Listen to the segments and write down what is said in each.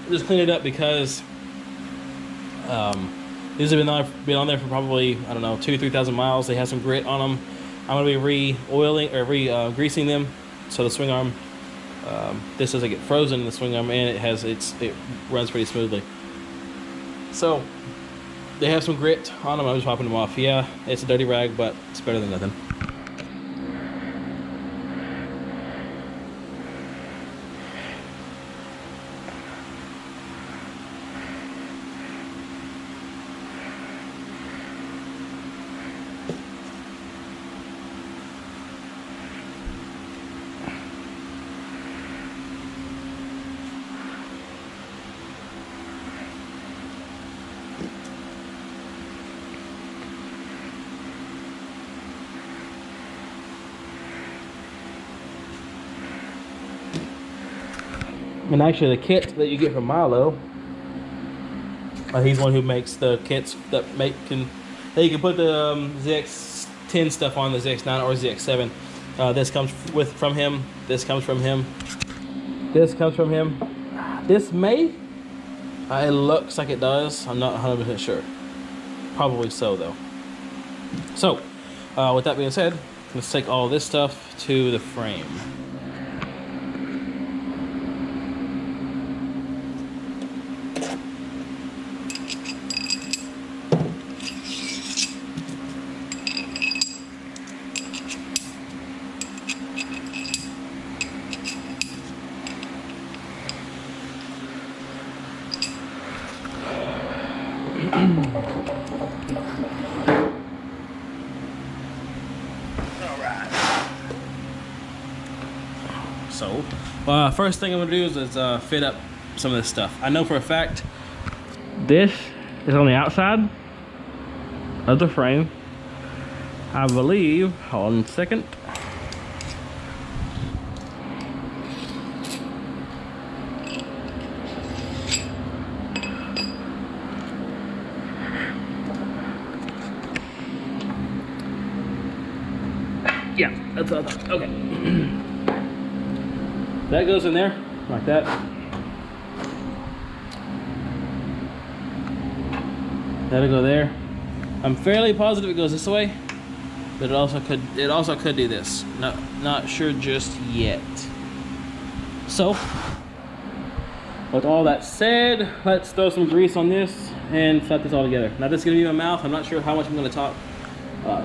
just cleaned it up because these have been on there for probably, I don't know, 2,000 to 3,000 miles. They have some grit on them. I'm gonna be re-oiling or re-greasing them, so the swing arm, this doesn't get frozen in the swing arm, and it runs pretty smoothly. So they have some grit on them. I'm just popping them off. Yeah, it's a dirty rag, but it's better than nothing. And actually, the kit that you get from Milo, he's one who makes the kits that you can put the ZX10 stuff on the zx9 or zx7. This comes from him. This comes from him. This comes from him. This may. It looks like it does. I'm not 100% sure. Probably so though. So, with that being said, let's take all this stuff to the frame. So, first thing I'm gonna do is fit up some of this stuff. I know for a fact this is on the outside of the frame. I believe, hold on a second. Yeah, that's what I thought. Okay. That goes in there, like that. That'll go there. I'm fairly positive it goes this way, but it also could do this. Not sure just yet. So, with all that said, let's throw some grease on this and set this all together. Now this is gonna be my mouth. I'm not sure how much I'm gonna talk.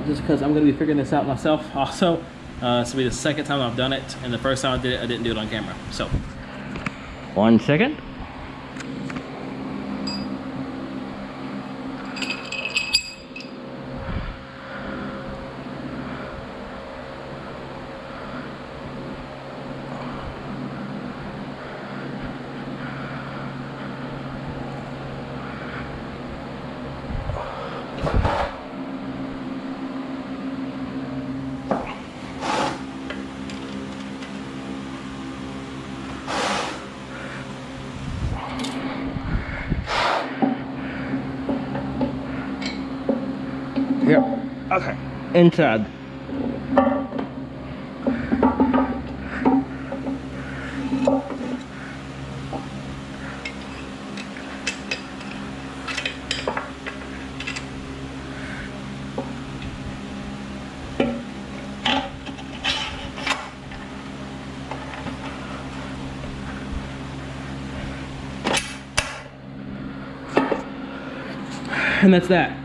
Just because I'm going to be figuring this out myself. Also, this will be the second time I've done it, and the first time I did it, I didn't do it on camera. So, 1 second. Yep. Okay. Inside. And that's that.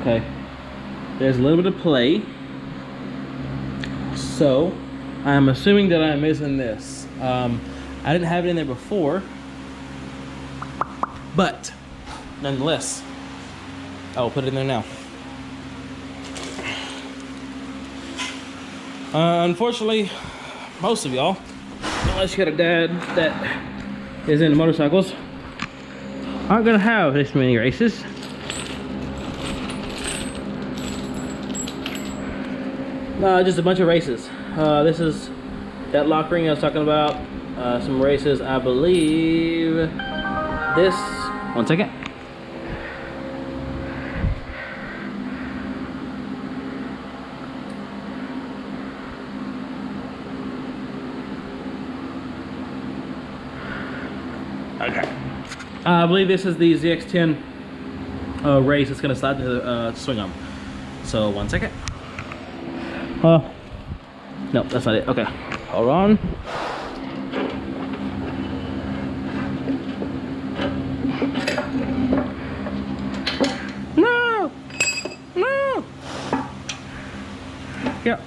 Okay, there's a little bit of play, so I'm assuming that I'm missing this. I didn't have it in there before, but nonetheless, I will put it in there now. Unfortunately, most of y'all, unless you got a dad that is into motorcycles, aren't gonna have this many races. Just a bunch of races. This is that lock ring I was talking about. Some races, I believe. This. 1 second. I believe this is the ZX10 race. It's going to slide to the swing arm. So 1 second. No, that's not it. Okay, hold on. No! No! Yeah.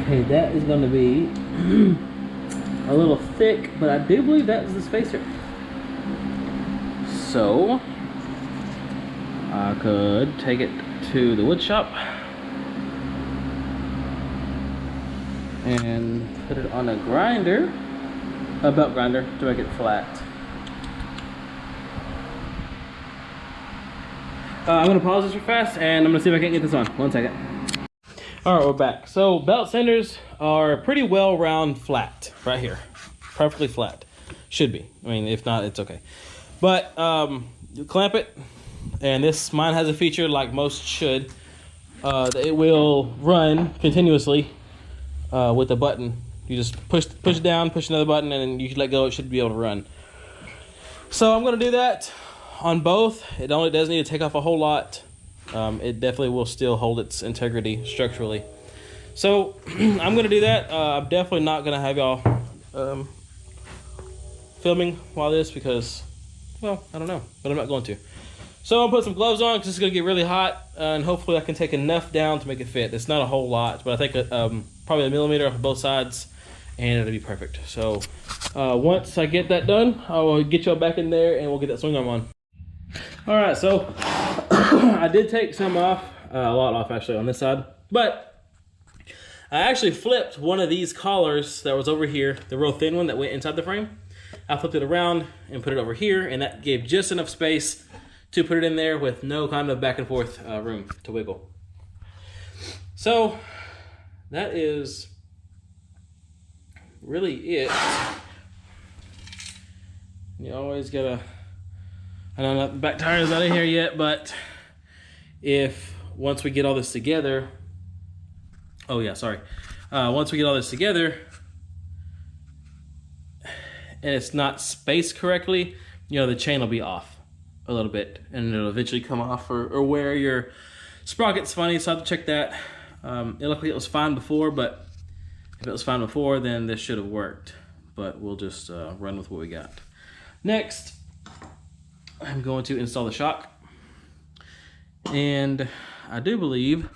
Okay, that is going to be a little thick, but I do believe that is the spacer. So I could take it to the wood shop and put it on a grinder, a belt grinder, to make it flat. I'm going to pause this real fast and I'm going to see if I can get this on. 1 second. Alright, we're back. So belt sanders are pretty well round flat right here. Perfectly flat. Should be. I mean, if not, it's okay. But you clamp it, and mine has a feature like most should, that it will run continuously with a button. You just push down, push another button, and you let go. It should be able to run. So I'm going to do that on both. It only does need to take off a whole lot. It definitely will still hold its integrity structurally. So I'm going to do that. I'm definitely not going to have y'all filming while this because, well, I don't know, but I'm not going to. So I'll put some gloves on because it's going to get really hot, and hopefully I can take enough down to make it fit. It's not a whole lot, but I think probably 1 millimeter off both sides, and it'll be perfect. So once I get that done, I will get y'all back in there and we'll get that swing arm on. All right, so I did take some off, a lot off actually on this side, but I actually flipped one of these collars that was over here, the real thin one that went inside the frame. I flipped it around and put it over here, and that gave just enough space to put it in there with no kind of back and forth room to wiggle. So that is really it. You always gotta, I know the back tire is out of here yet, but once we get all this together, once we get all this together and it's not spaced correctly, you know, the chain will be off a little bit and it'll eventually come off or wear your sprocket's funny, so I have to check that. It looked like it was fine before, but if it was fine before, then this should have worked, but we'll just run with what we got. Next, I'm going to install the shock, and I do believe,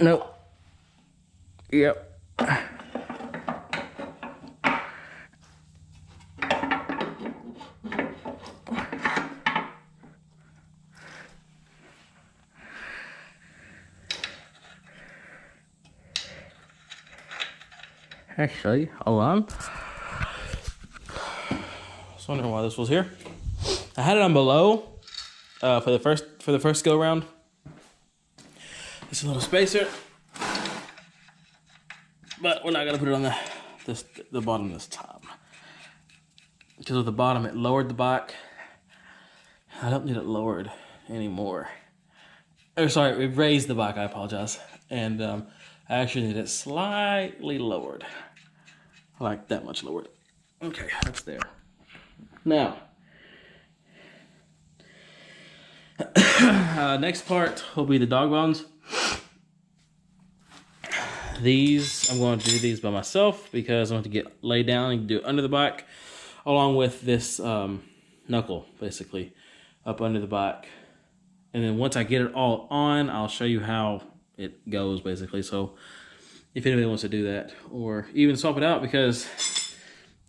nope, yep. Actually, hold on. I was wondering why this was here. I had it on below for the first go round. It's a little spacer, but we're not gonna put it on the bottom this time because with the bottom it lowered the bike. I don't need it lowered anymore. Oh, sorry, it raised the bike. I apologize, and I actually need it slightly lowered, like that much lowered. Okay, that's there. Now, next part will be the dog bones. These, I'm going to do these by myself because I want to get laid down and do it under the bike, along with this knuckle, basically, up under the bike. And then once I get it all on, I'll show you how it goes, basically. So if anybody wants to do that, or even swap it out, because,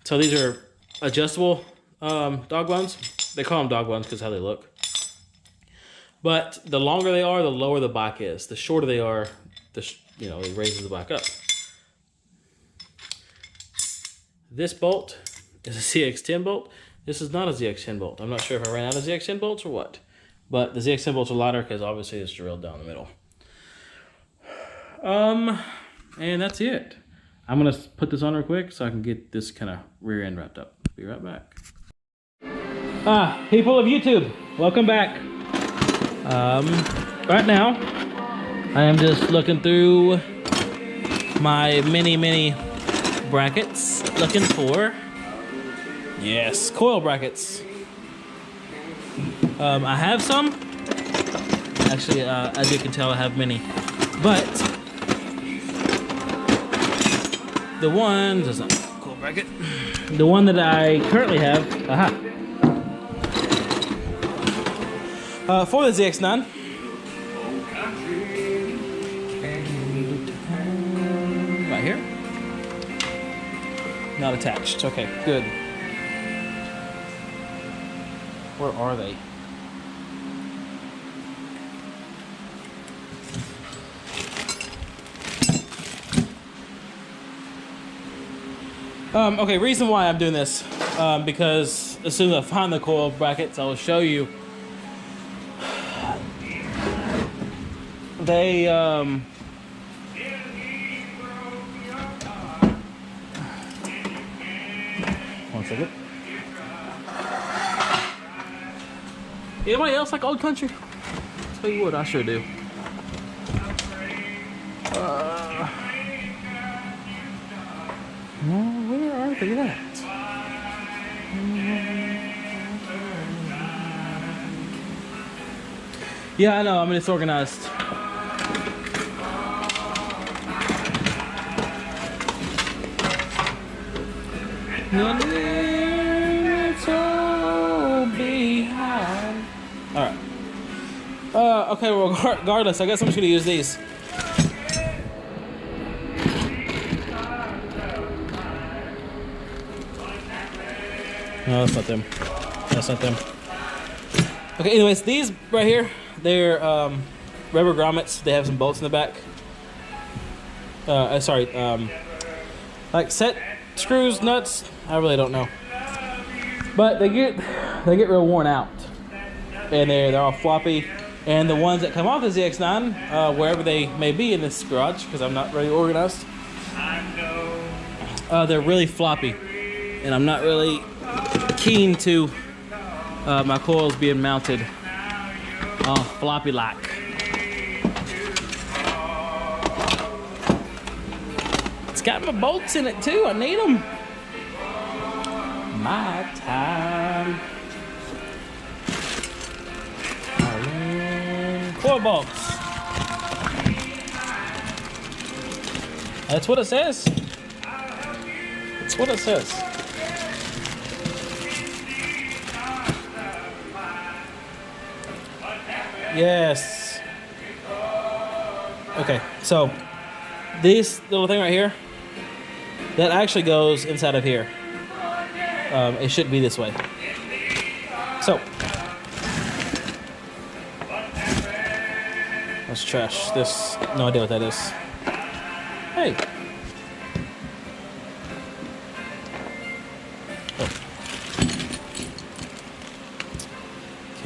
so these are adjustable dog bones. They call them dog bones because how they look. But the longer they are, the lower the bike is. The shorter they are, it raises the bike up. This bolt is a ZX10 bolt. This is not a ZX10 bolt. I'm not sure if I ran out of ZX10 bolts or what. But the ZX10 bolts are lighter because obviously it's drilled down the middle. And that's it. I'm gonna put this on real quick so I can get this kind of rear end wrapped up. Be right back. People of YouTube, welcome back. Right now, I am just looking through my mini brackets, looking for, yes, coil brackets. I have some. Actually, as you can tell, I have many. But the one does not coil bracket. The one that I currently have, for the ZX9. Right here. Not attached. Okay, good. Where are they? Okay, reason why I'm doing this, because as soon as I find the coil brackets, I will show you. They, one second. Anybody else like old country? Tell you what, I sure do. Where are they at? Yeah, I know, I mean, it's organized. Alright. Okay, well, regardless, I guess I'm just gonna use these. No, that's not them. That's not them. Okay, anyways, these right here, they're rubber grommets. They have some bolts in the back. Like set screws, nuts. I really don't know. But they get real worn out, and they're all floppy. And the ones that come off the ZX9, wherever they may be in this garage, because I'm not really organized, they're really floppy, and I'm not really keen to my coils being mounted floppy like. It's got my bolts in it too. I need them. My time. Coil bolts. That's what it says. That's what it says. Yes. Okay, so this little thing right here, that actually goes inside of here. It should be this way. So let's trash this. No idea what that is. Hey.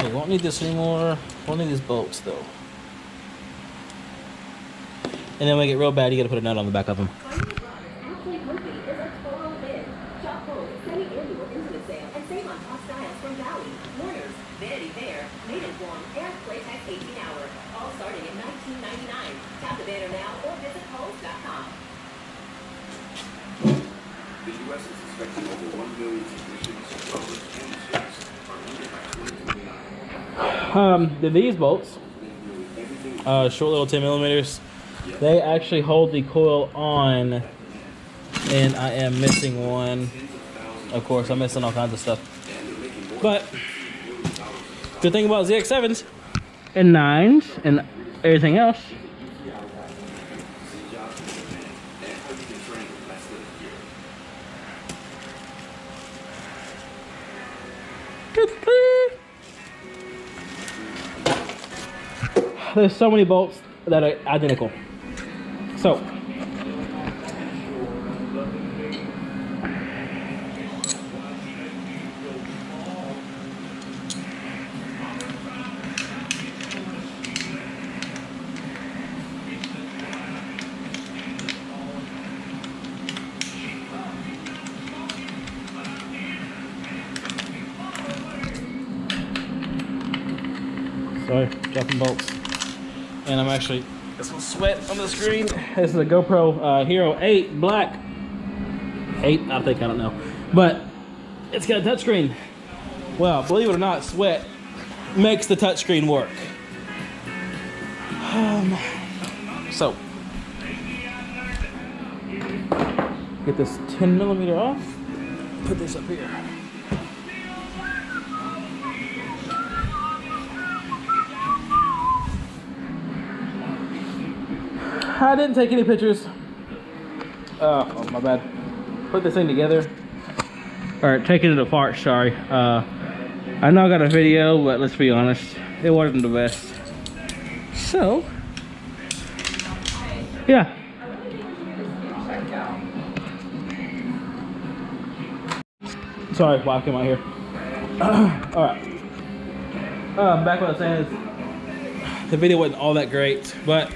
Okay, won't need this anymore. Won't need these bolts though. And then when they get real bad, you gotta put a nut on the back of them. These bolts, short little 10 millimeters, they actually hold the coil on, and I am missing one. Of course, I'm missing all kinds of stuff. But good thing about ZX7s and 9s and everything else, there's so many bolts that are identical. So Sorry, dropping bolts. And I'm actually, there's some sweat on the screen. This is a GoPro Hero 8 Black. 8, I think, I don't know. But it's got a touchscreen. Well, believe it or not, sweat makes the touchscreen work. So, get this 10mm off. Put this up here. I didn't take any pictures. Oh, my bad. Put this thing together. Or taking it apart, sorry. I know I got a video, but let's be honest, it wasn't the best. So, yeah. Sorry, wife came out here. Alright. Back what I was saying is, the video wasn't all that great, but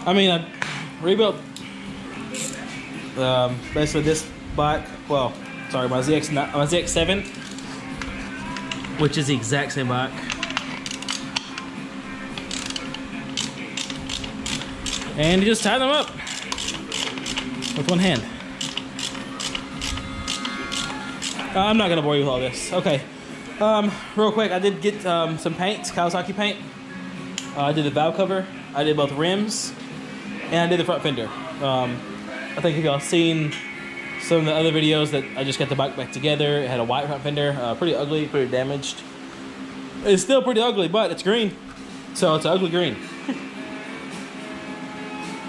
I mean, I rebuilt basically this bike. Well, sorry, my ZX7, which is the exact same bike. And you just tie them up with one hand. I'm not gonna bore you with all this. Okay, real quick, I did get some paint, Kawasaki paint. I did the valve cover, I did both rims, and I did the front fender. I think if y'all seen some of the other videos that I just got the bike back together, it had a white front fender, pretty ugly, pretty damaged. It's still pretty ugly, but it's green, so it's an ugly green.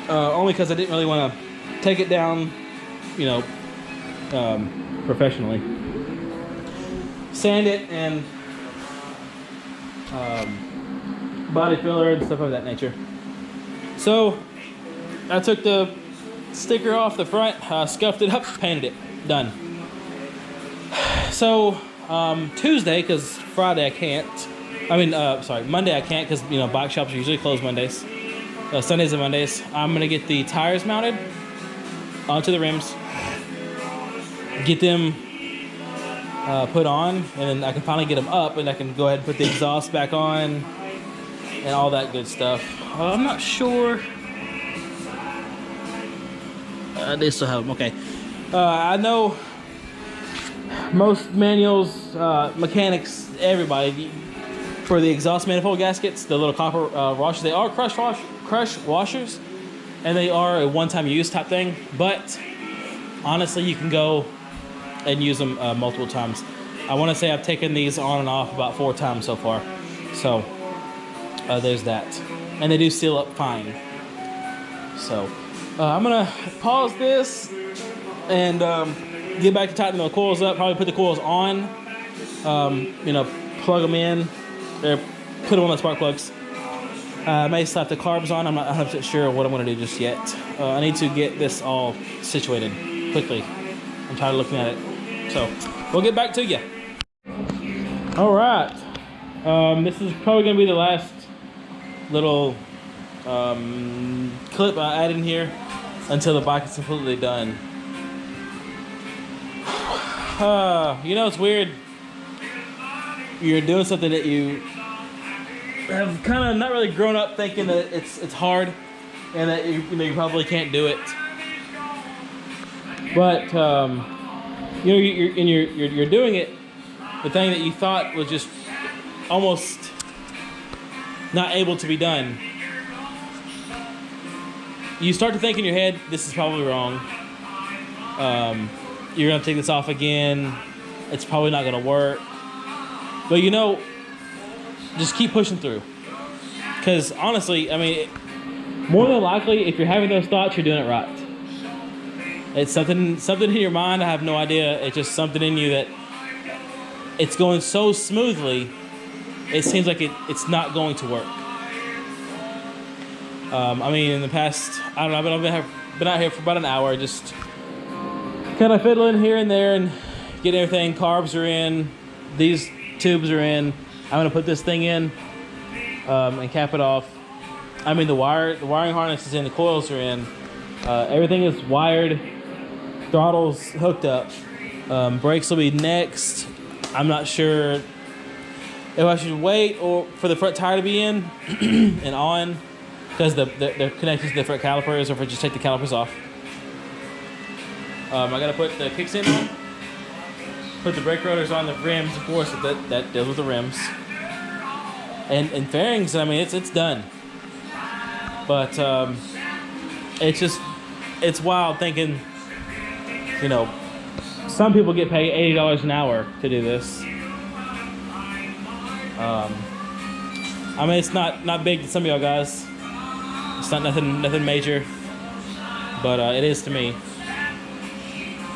Only because I didn't really want to take it down, you know, professionally. Sand it and body filler and stuff of that nature. So I took the sticker off the front, scuffed it up, painted it, done. So Tuesday, because Friday I can't. I mean, sorry, Monday I can't because, you know, bike shops are usually closed Mondays. Sundays and Mondays. I'm gonna get the tires mounted onto the rims, get them put on, and then I can finally get them up, and I can go ahead and put the exhaust back on and all that good stuff. I'm not sure. They still have them. Okay. I know most manuals, mechanics, everybody, for the exhaust manifold gaskets, the little copper washers, they are crush washers, and they are a one-time use type thing, but honestly you can go and use them multiple times. I want to say I've taken these on and off about 4 times so far, so there's that, and they do seal up fine. So I'm gonna pause this and get back to tightening the coils up, probably put the coils on, you know, plug them in, or put them on the spark plugs. I may slap the carbs on. I'm not 100% sure what I'm going to do just yet. I need to get this all situated quickly. I'm tired of looking at it. So we'll get back to you. All right. This is probably going to be the last little clip I add in here until the bike is completely done. You know, it's weird. You're doing something that you have kind of not really grown up thinking that it's hard and that you know you probably can't do it. But you know, you're doing it. The thing that you thought was just almost not able to be done, you start to think in your head, this is probably wrong. You're gonna take this off again. It's probably not gonna work. But you know, just keep pushing through. Because honestly, I mean, more than likely, if you're having those thoughts, you're doing it right. It's something in your mind, I have no idea. It's just something in you that it's going so smoothly, it seems like it's not going to work. I mean, in the past, I don't know, I've been out here for about an hour, just kind of fiddling here and there and getting everything. Carbs are in, these tubes are in. I'm gonna put this thing in and cap it off. I mean, the wiring harness is in, the coils are in. Everything is wired. Throttle's hooked up. Brakes will be next. I'm not sure. if I should wait or for the front tire to be in and on, because they're connected to the front calipers, or if I just take the calipers off. I gotta put the kickstand on, put the brake rotors on, the rims, of course, that deals with the rims. And fairings, I mean, it's done. But it's wild thinking, you know, some people get paid $80 an hour to do this. I mean, it's not big to some of y'all guys. It's not nothing major, but it is to me.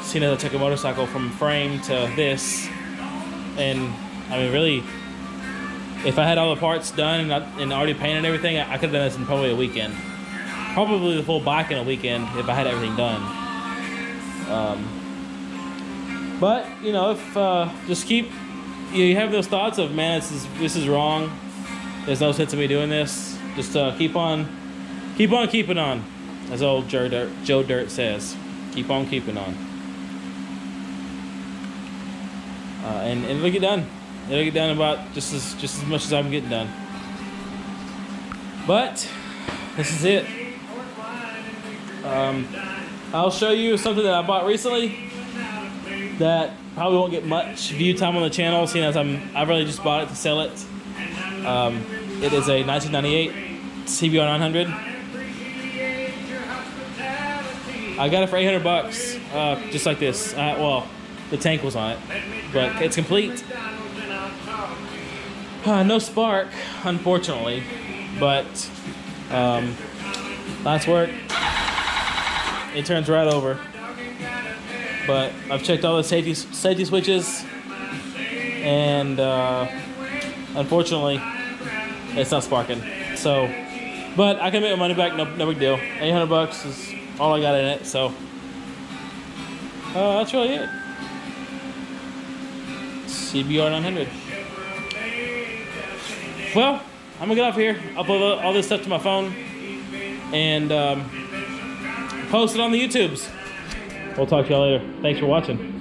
Seeing as I took a motorcycle from frame to this, and I mean, really, if I had all the parts done and already painted and everything, I could have done this in probably a weekend. Probably the full bike in a weekend if I had everything done. But you know, if just keep, you have those thoughts of, man, this is wrong. There's no sense in me doing this. Just keep on keeping on, as old Joe Dirt says. Keep on keeping on. And it'll get done. It'll get done about just as much as I'm getting done. But this is it. I'll show you something that I bought recently that probably won't get much view time on the channel, seeing as I really just bought it to sell it. It is a 1998 CBR 900. I got it for 800 bucks, just like this. Well, the tank was on it, but it's complete. No spark, unfortunately, but nice work. It turns right over. But I've checked all the safety switches, and unfortunately, it's not sparking. So, but I can make my money back, no big deal. 800 bucks is all I got in it, so that's really it. CBR 900. Well, I'm gonna get off here. I'll upload all this stuff to my phone and post it on the YouTubes. We'll talk to y'all later. Thanks for watching.